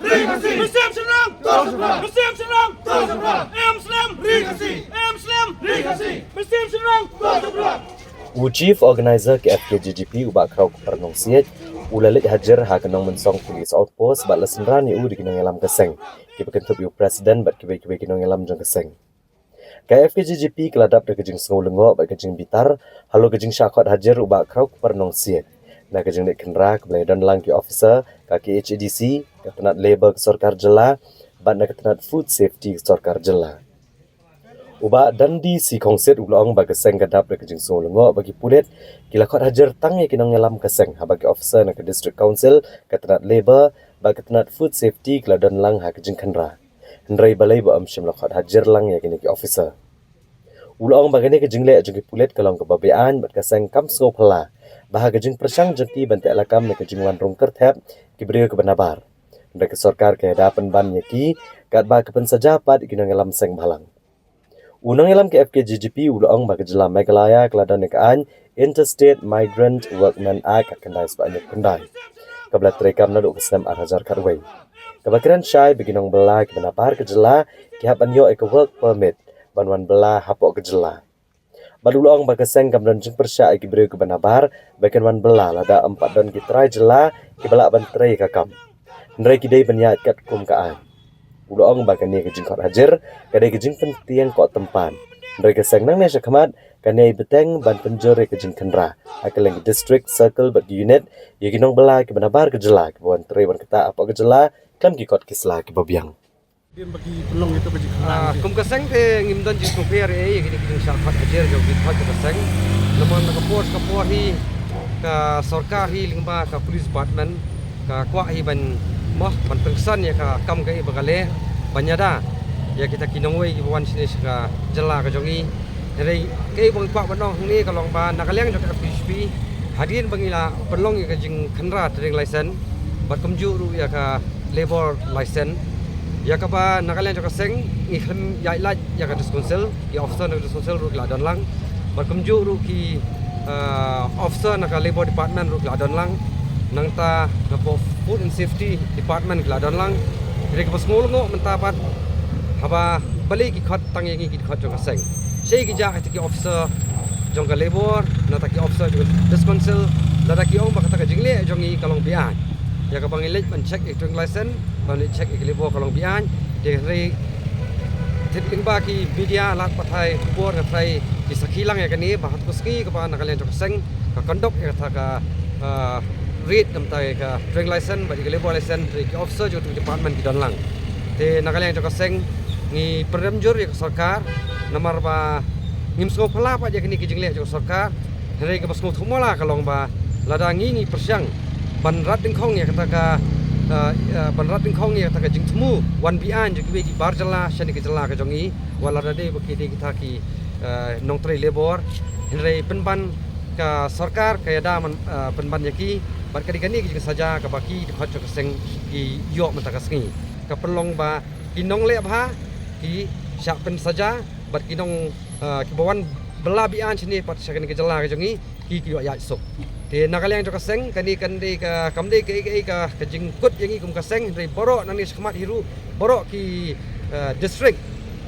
Muslim senang, Muslim senang, Muslim, Muslim senang. Chief Organizer ke FKJGP ubak krau pernong siet ulalik hajar ha kenong mensong police outpost bat lesenran yu di kinong elam keseng ki bekentup yu presiden bat kibai kinong elam jong keseng ka FKJGP keladap de kejing sengau lengok bat kejing bitar halo kejing syakot hajar ubak krau pernong siet na kejing dek kendra keblai dan lang ki officer ka KHADC ka tenat labor ke Sorkar Jela bat na tenat food safety ke Sorkar Jela. Uba dandi si kongset ulong bagi seng kadap de kejing song lengok bagi pulet kila kot hajar tang ye kinong ngelam keseng ha bagi officer na ke district council ke tenat labor bagi tenat food safety kila don lang ha kejing kendra hendrai balai ba am shim lakot hajar lang ye kini ki officer ulong bagi ne kejing le jeng pulet kalong ke babean bat keseng kam sngo phala bah kejing persang jengti bante alakam ne kejing wan rong kertep ki brio ke benabar hendrai ke Sorkar ke hadapan ban ye ki kat ba ke pen saja pat kinong ngelam seng balang. Unang ilam ke FKJGP ulong bagi jelam Meghalaya keladan nekaan Interstate Migrant Workmen Act kendai sebanyak kendai. Kebelat terekam naduk kesem Arhajar Karway. Kebakiran syai beginong belah ke benapar ke jela kihapan yo ke work permit banwan belah hapok ke jela. Badulong bagi seng kamdan jeng persya ke beri ke benapar bagian wan belah lada 4 don kitrai jela ke belak bantrai kakam. Ndrai kidai benyat kat kum kaan. Ulong bagan ni kejing kot hajar kadai kejing pentiang kot tempan mereka sang nang nesha khamat kanai beteng ban penjore kejing kendra akaleng district circle bat unit ye kinong bela ke benabar ke jela ke wan tre wan kata apa ke jela kam ki kot kisla ke babiang Dia bagi pelong itu bagi kum kaseng ke ngimdan ji kopiar ye kini kini syakhat hajar jo bit hot kaseng lemon kapor hi ka Sorkar hi lingba ka police department ka kwa hi ban moh ban pengsan ya ka kam kai bagale banyada ya kita kinongwei ki wan sini ka jela ka jongi dari kai bang kwa banong ni kalong ba nakaleng jo ka PHP hadin bangila pelong ya ka jing khandra trading license bat kumju ru ya ka labor license ya ka ba nakaleng jo ka seng ni kham ya ila ya ka dispensal ya officer na dispensal ru la don lang bat kumju ru ki officer na ka labor department ru la don lang nang ta na food and safety department keladon lang jadi ke pasngol ngo mentapat haba balik ki khat tang yang ki khat jong kaseng sei ki ja ki officer jong ka labor na ta ki officer jong dispensal la ta ki ong ba kata ka jingle jong i kalong bian ya ka bang elek ban check driving license ban check ki labor kalong bian de re thitling ba ki media lat pathai por ka thai ki sakhilang ya kani ba hat kuski ka ba nakalen jong kaseng ka conduct ya ta ka read nam tai ka driving license bagi labor license ki officer jo department ki don lang te nakaleng jo kaseng ni program jur ya Sorkar namar ba ngim sko phala pa je kini ki jingle jo Sorkar re ka basmo thumola kalong ba lada ngi persyang ban rat ding khong ya kata ka ban rat ding khong ya kata ka jing thmu wan bian jo ki bar jala shani ki jala ka jongi wala de baki de kita ki nong tre labor re penban ka Sorkar kaya da penban yaki bat kadi-kadi ki saja ka baki hot jo keseng ki yok mata kasngi ka pelong ba kinong le bha ki syak pen saja bat kinong ki bawan bela bian sini pat syakan ke jela ka jongi ki yok ya sok te nakaleng jo keseng kani kandi ka kamde ke ka jingkut yangi kum keseng dari borok nang ni skmat hiru borok ki district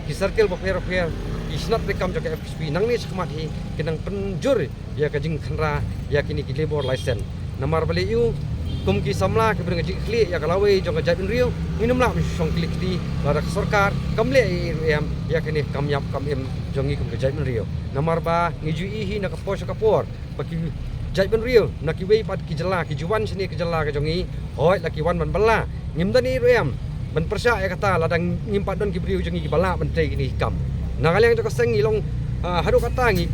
ki circle boper ki snat rekam jo ka FSP nang ni skmat hi kinang penjur ya ka jing khandra ya kini ki labor license namar balik yu kum ki samla ke bring jik kli ya kalawe jong jai bin riu minum la song klik di lara Sorkar kamle em ya kini kamyap kamem jongi kum jai bin riu namar ba ngiju hi nak kapor baki jai bin riu nak wei pat ki jela ki juwan sini ki jela ka jongi hoi laki wan ban bala ngimdani em ban persya ya kata ladang ngimpat don ki riu jongi ki bala ban tei kini kam nakaleng jo kaseng ilong hadu kata ngi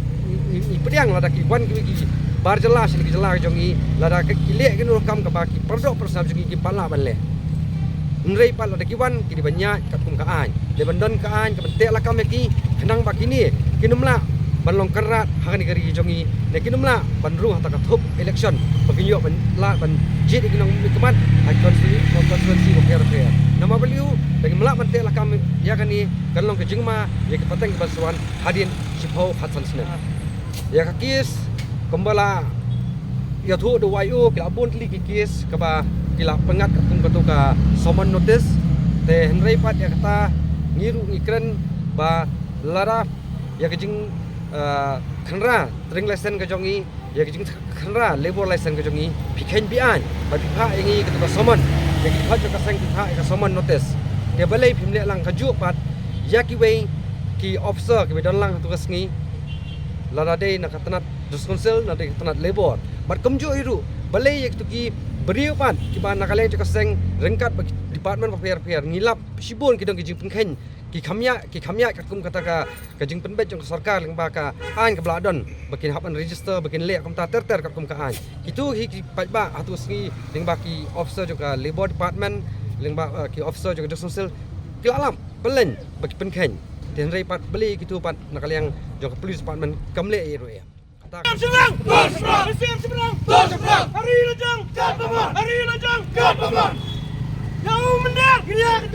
pediang ladaki wan ki bar jelas ni jelas jongi lada ke kilek ke nur kam ka baki perdok persam jongi ki pala banle nrei pal lada kiwan ki banyak kat kum kaan de bandon kaan ke bentek la kam ki kenang baki ni kinumla banlong kerat hang ni gari jongi ne kinumla banru hata ka thup election bagi yo ban la ban jit kinong kemat ha konstitusi ko kera nama beliau bagi melak bentek la kam ya kan ni kanlong ke jingma ya ke pateng ke basuan hadin sipau hatsan sene ya ka kis kembala ya thu do wayu ke abun li ki kis ke ba gila pengat katum katuka summon notice te Henry Pat ya kata ngiru ngikren ba lara ya kejing khenra tring license ka jongi ya kejing khenra labor license ka jongi pikhen bian ba pha ingi katuka summon ya ki pha ka sang pha ka summon notice ke balai phimle lang kaju pat ya ki wei ki officer ki don lang tugas ngi lara dei na katanat council na dei katanat labor bat kamjo iru balai yak tu ki beriu pan ki ban nakale ka sang rengkat department of fair ngilap sibun ki dong ki jing pengkhen ki khamya kat kum kata ka jing penbet jong sarkar leng ba ka an ka bladon bakin hapan register bakin le kum ta ter kat kum ka an itu hi ki pat ba atu sngi leng ba ki officer jong ka labor department leng ba ki officer jong council ki alam pelen baki pengkhen den rei pat beli gitu pat nakale yang jong police department kamle ero ya Musim Sembrang! Musim Sembrang! Hari Lajang! Hari Lajang! Yang menang!